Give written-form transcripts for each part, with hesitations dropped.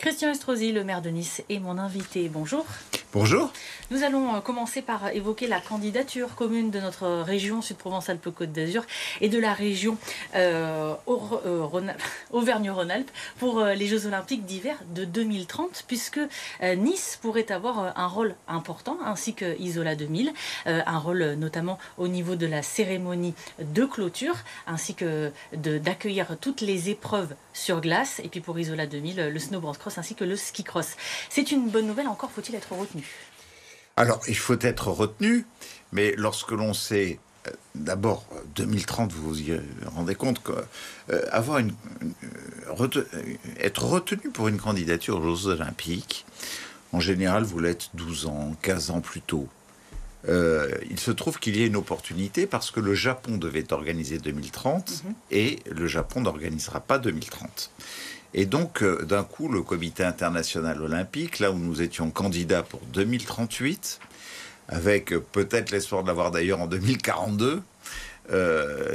Christian Estrosi, le maire de Nice, est mon invité. Bonjour. Bonjour. Nous allons commencer par évoquer la candidature commune de notre région Sud-Provence-Alpes-Côte d'Azur et de la région Auvergne-Rhône-Alpes pour les Jeux Olympiques d'hiver de 2030, puisque Nice pourrait avoir un rôle important, ainsi que Isola 2000, un rôle notamment au niveau de la cérémonie de clôture, ainsi que d'accueillir toutes les épreuves sur glace, et puis pour Isola 2000, le snowboard cross ainsi que le ski cross. C'est une bonne nouvelle, encore faut-il être retenu. Alors, il faut être retenu, mais lorsque l'on sait, d'abord, 2030, vous vous y rendez compte qu'avoir être retenu pour une candidature aux Jeux Olympiques, en général, vous l'êtes 12 ans, 15 ans plus tôt. Il se trouve qu'il y a une opportunité parce que le Japon devait organiser 2030 et le Japon n'organisera pas 2030. Et donc, d'un coup, le Comité international olympique, là où nous étions candidats pour 2038, avec peut-être l'espoir de l'avoir d'ailleurs en 2042,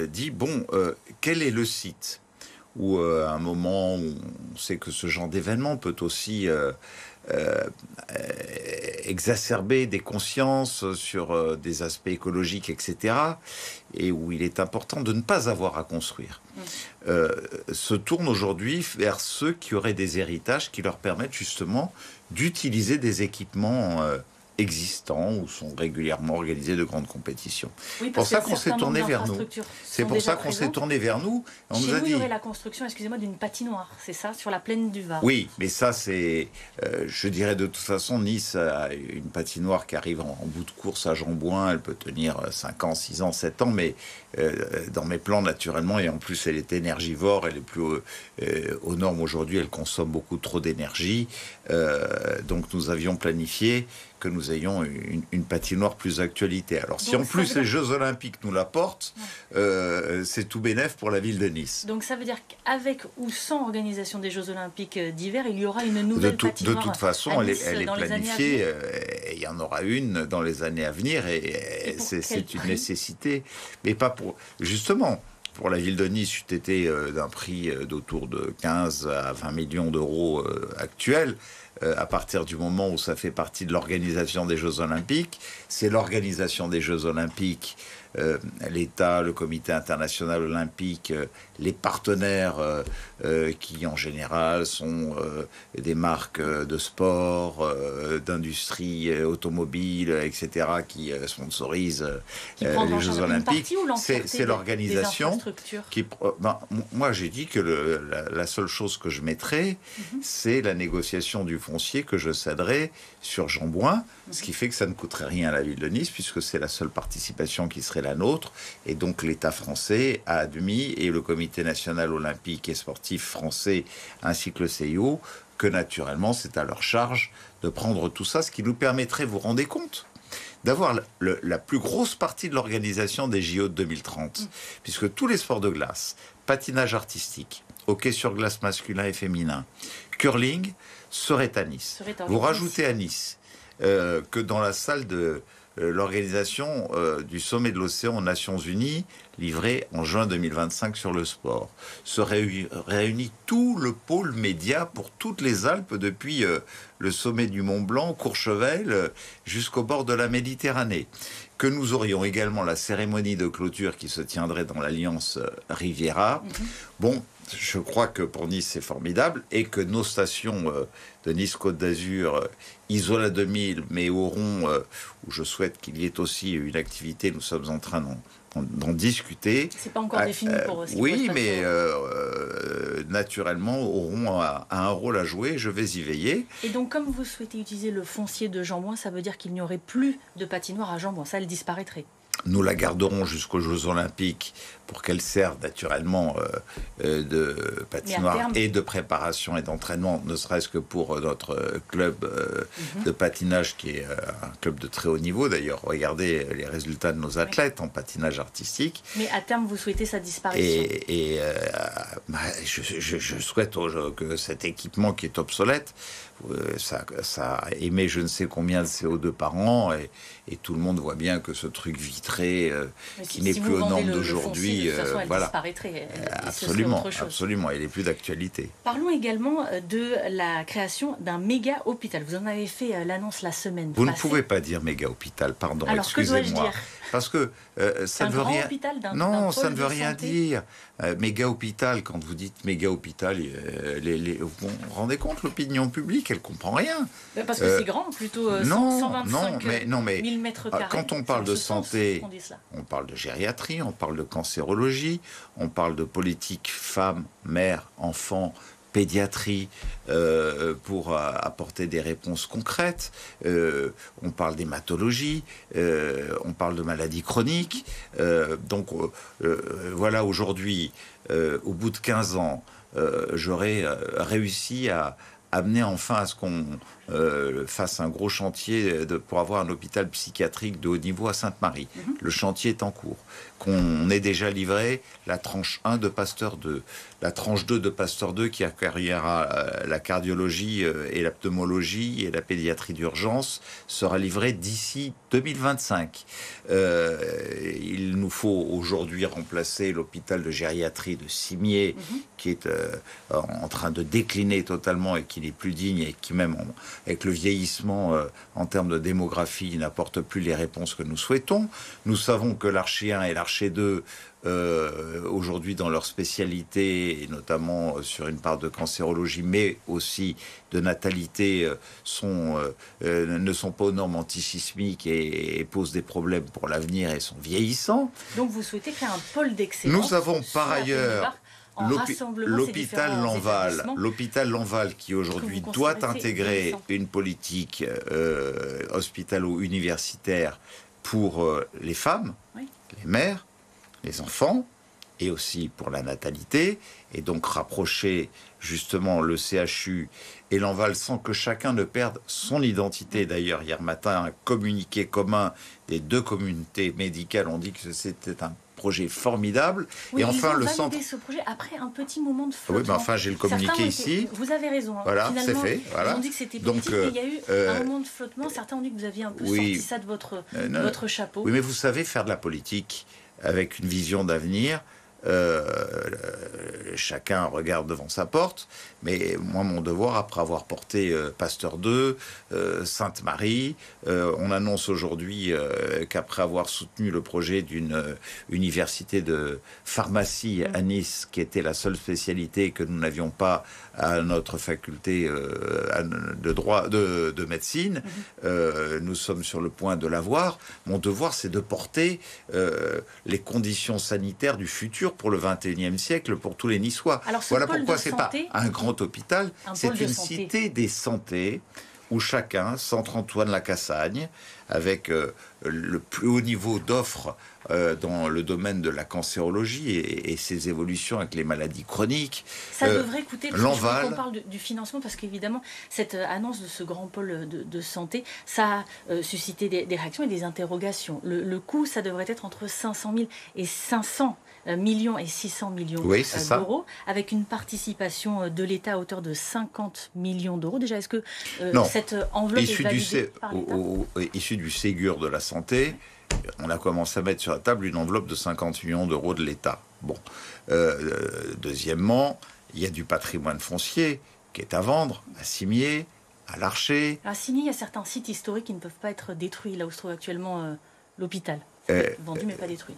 dit, bon, quel est le site où, à un moment où on sait que ce genre d'événement peut aussi exacerber des consciences sur des aspects écologiques, etc., et où il est important de ne pas avoir à construire, se tournent aujourd'hui vers ceux qui auraient des héritages qui leur permettent justement d'utiliser des équipements existants où sont régulièrement organisées de grandes compétitions. Oui, c'est pour ça qu'on s'est tourné vers nous. C'est pour ça qu'on s'est tourné vers nous. On nous a dit... il y aurait la construction, excusez-moi, d'une patinoire, c'est ça, sur la plaine du Var. Oui, mais ça c'est, je dirais de toute façon, Nice a une patinoire qui arrive en bout de course à Jambouin, elle peut tenir 5 ans, 6 ans, 7 ans, mais dans mes plans naturellement, et en plus elle est énergivore, elle est plus aux normes aujourd'hui, elle consomme beaucoup trop d'énergie, donc nous avions planifié que nous ayons une patinoire plus actualité. Alors si en plus les Jeux Olympiques nous l'apportent, c'est tout bénef pour la ville de Nice. Donc ça veut dire qu'avec ou sans organisation des Jeux Olympiques d'hiver, il y aura une nouvelle patinoire. De toute façon, elle est planifiée, il y en aura une dans les années à venir, et c'est une nécessité. Mais pas pour... Justement, pour la ville de Nice, c'eût été d'un prix d'autour de 15 à 20 millions d'euros actuels. À partir du moment où ça fait partie de l'organisation des Jeux Olympiques, c'est l'organisation des Jeux Olympiques, l'État, le Comité international olympique, les partenaires qui en général sont des marques de sport, d'industrie automobile, etc., qui sponsorisent les Jeux Olympiques. C'est l'organisation qui... moi, j'ai dit que la seule chose que je mettrais, c'est la négociation du foncier que je céderai sur Jambouin, ce qui fait que ça ne coûterait rien à la ville de Nice, puisque c'est la seule participation qui serait la nôtre, et donc l'État français a admis, et le Comité national olympique et sportif français, ainsi que le CIO, que naturellement c'est à leur charge de prendre tout ça, ce qui nous permettrait, vous vous rendez compte, d'avoir la plus grosse partie de l'organisation des JO de 2030, puisque tous les sports de glace, patinage artistique, hockey sur glace masculin et féminin, curling, seraient à Nice. Vous rajoutez à Nice que dans la salle de l'organisation du sommet de l'océan aux Nations Unies, livré en juin 2025 sur le sport, se réunit tout le pôle média pour toutes les Alpes, depuis le sommet du Mont Blanc, Courchevel, jusqu'au bord de la Méditerranée. Que nous aurions également la cérémonie de clôture qui se tiendrait dans l'Alliance Riviera. Bon, je crois que pour Nice, c'est formidable, et que nos stations de Nice-Côte d'Azur, Isola 2000, mais Oron, où je souhaite qu'il y ait aussi une activité, nous sommes en train d'en discuter. C'est pas encore défini pour aussi. Oui, mais naturellement, Oron a un rôle à jouer, je vais y veiller. Et donc, comme vous souhaitez utiliser le foncier de Jambouin, ça veut dire qu'il n'y aurait plus de patinoire à Jambouin, ça, elle disparaîtrait. Nous la garderons jusqu'aux Jeux Olympiques pour qu'elle serve naturellement de patinoire et de préparation et d'entraînement, ne serait-ce que pour notre club de patinage, qui est un club de très haut niveau. D'ailleurs, regardez les résultats de nos athlètes en patinage artistique. Mais à terme, vous souhaitez sa disparition. Je souhaite que cet équipement qui est obsolète ça émet je ne sais combien de CO2 par an, et tout le monde voit bien que ce truc vitré qui n'est plus aux normes d'aujourd'hui, voilà. Absolument, absolument, il n'est plus d'actualité. Parlons également de la création d'un méga hôpital. Vous en avez fait l'annonce la semaine passée. Vous ne pouvez pas dire méga hôpital, pardon, alors, excusez-moi. Que dois-je dire ? Parce que ça ne veut rien. Non, ça ne veut rien dire. Méga hôpital, quand vous dites méga hôpital, vous vous rendez compte, l'opinion publique, elle comprend rien. Parce que c'est grand, plutôt 125 000 mètres carrés. Quand on parle de santé, on parle de gériatrie, on parle de cancérologie, on parle de politique femmes, mères, enfants, pédiatrie, pour apporter des réponses concrètes. On parle d'hématologie, on parle de maladies chroniques. Donc voilà, aujourd'hui, au bout de 15 ans, j'aurais réussi à amener enfin à ce qu'on fasse un gros chantier pour avoir un hôpital psychiatrique de haut niveau à Sainte-Marie. Le chantier est en cours. Qu'on ait déjà livré la tranche 1 de Pasteur 2. La tranche 2 de Pasteur 2 qui accueillera la cardiologie et la pneumologie et la pédiatrie d'urgence sera livrée d'ici 2025. Il nous faut aujourd'hui remplacer l'hôpital de gériatrie de Cimier qui est en train de décliner totalement et qui n'est plus digne et qui même avec le vieillissement en termes de démographie n'apporte plus les réponses que nous souhaitons. Nous savons que l'Archer 1 et l'Archer 2 aujourd'hui dans leur spécialité, et notamment sur une part de cancérologie, mais aussi de natalité, ne sont pas aux normes antisismiques et posent des problèmes pour l'avenir et sont vieillissants. Donc vous souhaitez créer un pôle d'excellence. Nous avons par ailleurs l'hôpital Lanval qui aujourd'hui doit intégrer une politique hospitalo-universitaire pour les femmes, les mères, les enfants, et aussi pour la natalité, et donc rapprocher justement le CHU et Lanval sans que chacun ne perde son identité. D'ailleurs, hier matin, un communiqué commun des deux communautés médicales ont dit que c'était un projet formidable. Oui, et enfin, le centre. Ce projet après un petit moment de flottement. Oui, mais enfin, j'ai le communiqué ici. Vous avez raison. Voilà, c'est fait. Voilà. Ils ont dit que c'était politique, mais il y a eu un moment de flottement. Certains ont dit que vous aviez un peu sorti ça de votre chapeau. Oui, mais vous savez faire de la politique avec une vision d'avenir. Chacun regarde devant sa porte, mais moi mon devoir, après avoir porté Pasteur 2, Sainte-Marie, on annonce aujourd'hui qu'après avoir soutenu le projet d'une université de pharmacie à Nice, qui était la seule spécialité que nous n'avions pas à notre faculté de droit de médecine, nous sommes sur le point de l'avoir. Mon devoir, c'est de porter les conditions sanitaires du futur pour le 21e siècle, pour tous les Niçois. Voilà pourquoi c'est pas un grand hôpital, c'est une cité des santé où chacun, Centre Antoine Lacassagne, avec le plus haut niveau d'offres dans le domaine de la cancérologie et ses évolutions avec les maladies chroniques. Ça devrait coûter, Lanval. On parle du financement, parce qu'évidemment, cette annonce de ce grand pôle de santé, ça a suscité des réactions et des interrogations. Le coût, ça devrait être entre 500 000 et 500 millions et 600 millions d'euros, avec une participation de l'État à hauteur de 50 millions d'euros. Déjà, est-ce que cette enveloppe est validée par l'État ? Issu du Ségur de la santé, on a commencé à mettre sur la table une enveloppe de 50 millions d'euros de l'État. Bon. Deuxièmement, il y a du patrimoine foncier qui est à vendre à Cimier, à l'Archer. À Cimier, il y a certains sites historiques qui ne peuvent pas être détruits, là où se trouve actuellement l'hôpital. Vendu mais pas détruit.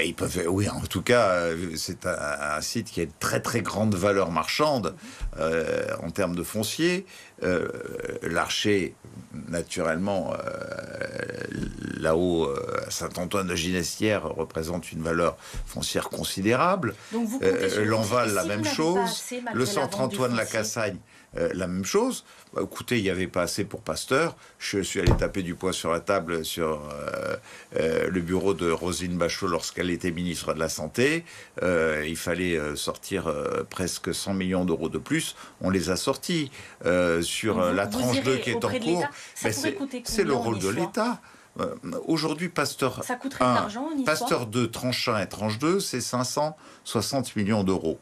Ils peuvent, oui, en tout cas, c'est un site qui a une très très grande valeur marchande en termes de foncier. L'Archer, naturellement, là-haut, Saint-Antoine de Ginestière représente une valeur foncière considérable. Donc Lanval, la même chose. Le Centre Antoine Lacassagne, la même chose. Écoutez, il n'y avait pas assez pour Pasteur. Je suis allé taper du poing sur la table sur le bureau de Roselyne Bachelot lorsqu'elle était ministre de la Santé. Il fallait sortir presque 100 millions d'euros de plus. On les a sortis. Sur la tranche 2 qui est en cours, c'est le rôle de l'État. Aujourd'hui, Pasteur 1, Pasteur 2, tranche 1 et tranche 2, c'est 560 millions d'euros.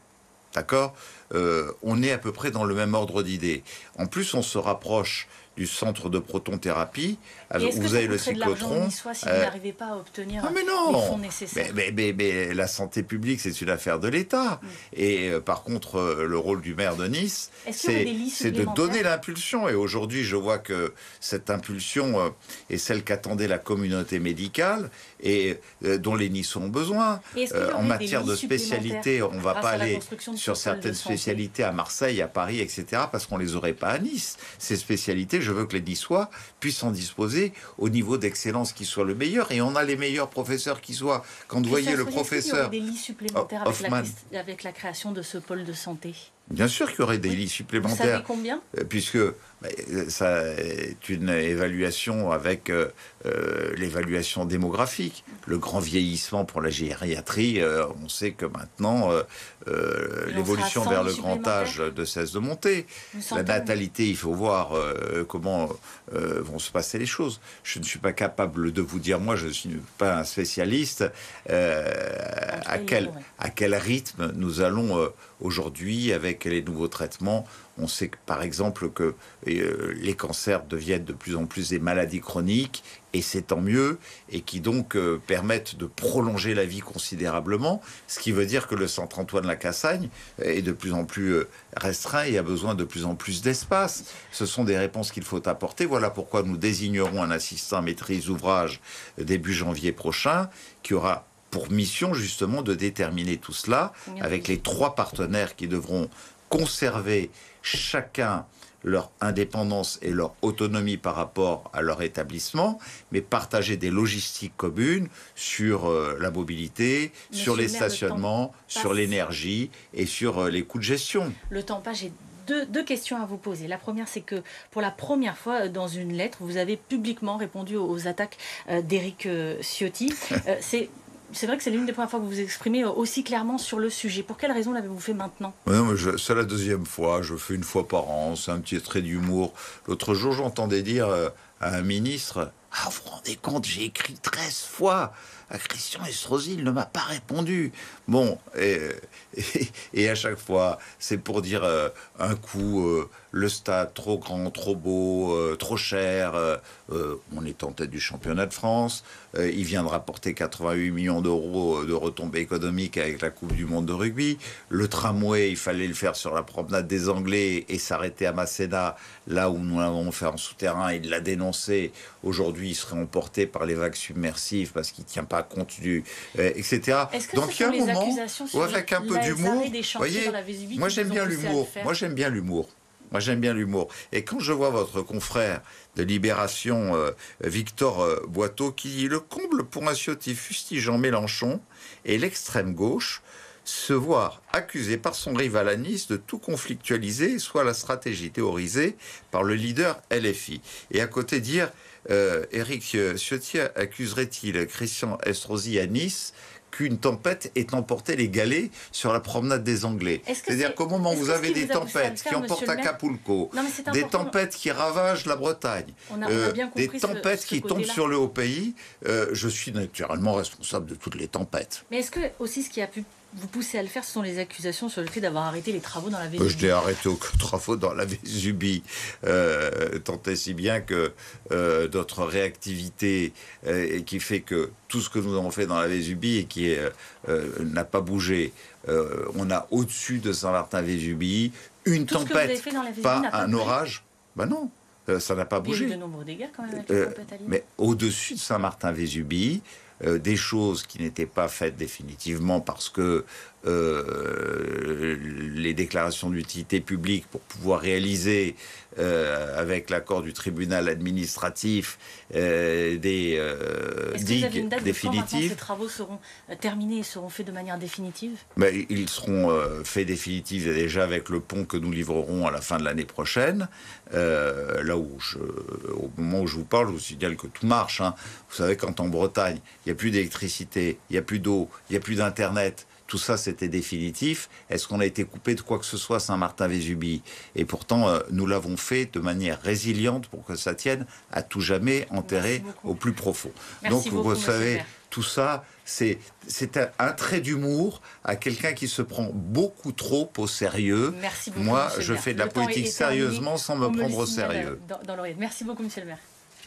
d'accord, on est à peu près dans le même ordre d'idées. En plus, on se rapproche du centre de protonthérapie, où vous avez le cyclotron. Si vous n'arrivez pas à obtenir les fonds nécessaires. Mais la santé publique, c'est une affaire de l'État. Et par contre, le rôle du maire de Nice, c'est de donner l'impulsion. Et aujourd'hui, je vois que cette impulsion est celle qu'attendait la communauté médicale et dont les Niçois ont besoin. En matière de spécialité, on ne va pas aller sur certaines spécialités à Marseille, à Paris, etc., parce qu'on ne les aurait pas à Nice. Ces spécialités, je veux que les Niçois puissent en disposer au niveau d'excellence qui soit le meilleur. Et on a les meilleurs professeurs qui soient. Quand vous voyez le professeur... Il y aurait des lits supplémentaires avec la création de ce pôle de santé. Bien sûr qu'il y aurait des lits supplémentaires. Vous savez combien ? Puisque ça est une évaluation avec l'évaluation démographique. Le grand vieillissement pour la gériatrie, on sait que maintenant, l'évolution vers le grand âge ne cesse de monter. La natalité, il faut voir comment vont se passer les choses. Je ne suis pas capable de vous dire, moi je ne suis pas un spécialiste, à quel rythme nous allons aujourd'hui avec les nouveaux traitements. On sait par exemple que les cancers deviennent de plus en plus des maladies chroniques, et c'est tant mieux, et qui donc permettent de prolonger la vie considérablement, ce qui veut dire que le centre Antoine-Lacassagne est de plus en plus restreint et a besoin de plus en plus d'espace. Ce sont des réponses qu'il faut apporter. Voilà pourquoi nous désignerons un assistant maîtrise d'ouvrage début janvier prochain, qui aura pour mission justement de déterminer tout cela avec les 3 partenaires qui devront conserver chacun leur indépendance et leur autonomie par rapport à leur établissement, mais partager des logistiques communes sur la mobilité, sur les stationnements, sur l'énergie et sur les coûts de gestion. Le temps passe, j'ai deux questions à vous poser. La première, c'est que pour la première fois dans une lettre, vous avez publiquement répondu aux attaques d'Éric Ciotti. C'est vrai que c'est l'une des premières fois que vous vous exprimez aussi clairement sur le sujet. Pour quelle raison l'avez-vous fait maintenant ? Non, c'est la deuxième fois. Je fais une fois par an. C'est un petit trait d'humour. L'autre jour, j'entendais dire à un ministre « Ah, vous vous rendez compte, j'ai écrit 13 fois à Christian Estrosi, il ne m'a pas répondu. » Bon, et à chaque fois, c'est pour dire un coup, le stade trop grand, trop beau, trop cher. On est en tête du championnat de France. Il vient de rapporter 88 millions d'euros de retombées économiques avec la Coupe du Monde de rugby. Le tramway, il fallait le faire sur la promenade des Anglais et s'arrêter à Masséna, là où nous l'avons fait en souterrain. Il l'a dénoncé. Aujourd'hui, il serait emporté par les vagues submersives parce qu'il ne tient pas compte du... etc. Donc il y a un moment, avec un peu d'humour, voyez, moi j'aime bien l'humour. Moi j'aime bien l'humour. Et quand je vois votre confrère de Libération, Victor Boiteau, qui dit le comble pour un Ciotti fustigeant Mélenchon et l'extrême gauche, se voir accusé par son rival à Nice de tout conflictualiser, soit la stratégie théorisée par le leader LFI. Et à côté dire, Éric Ciotti accuserait-il Christian Estrosi à Nice qu'une tempête ait emporté les galets sur la promenade des Anglais. C'est-à-dire qu'au moment où vous avez des tempêtes qui emportent Acapulco, des tempêtes qui ravagent la Bretagne, des tempêtes qui tombent sur le haut pays, je suis naturellement responsable de toutes les tempêtes. Mais est-ce que aussi ce qui a pu vous pousser à le faire, ce sont les accusations sur le fait d'avoir arrêté les travaux dans la Vésubie? Je n'ai arrêté aucun travaux dans la Vésubie, tant et si bien que notre réactivité qui fait que tout ce que nous avons fait dans la Vésubie et qui n'a pas bougé, on a au-dessus de Saint-Martin-Vésubie une tempête, pas un orage. Ben non, ça n'a pas bougé. Il y a eu de nombreux dégâts quand même avec la tempête à Lille. Mais au-dessus de Saint-Martin-Vésubie, des choses qui n'étaient pas faites définitivement parce que les déclarations d'utilité publique pour pouvoir réaliser avec l'accord du tribunal administratif des digues définitives. Ces travaux seront terminés et seront faits de manière définitive? Ils seront faits définitifs déjà avec le pont que nous livrerons à la fin de l'année prochaine. Là où au moment où je vous parle, je vous signale que tout marche. Hein. Vous savez, quand en Bretagne, il n'y a plus d'électricité, il n'y a plus d'eau, il n'y a plus d'Internet, tout ça c'était définitif. Est-ce qu'on a été coupé de quoi que ce soit à Saint-Martin-Vésubie? Et pourtant, nous l'avons fait de manière résiliente pour que ça tienne à tout jamais, enterré au plus profond. Merci Donc vous savez, tout ça, c'est un trait d'humour à quelqu'un qui se prend beaucoup trop au sérieux. Merci beaucoup. Moi, je fais de la politique sérieusement sans me prendre au sérieux. Dans l'oreille. Merci beaucoup, monsieur le maire.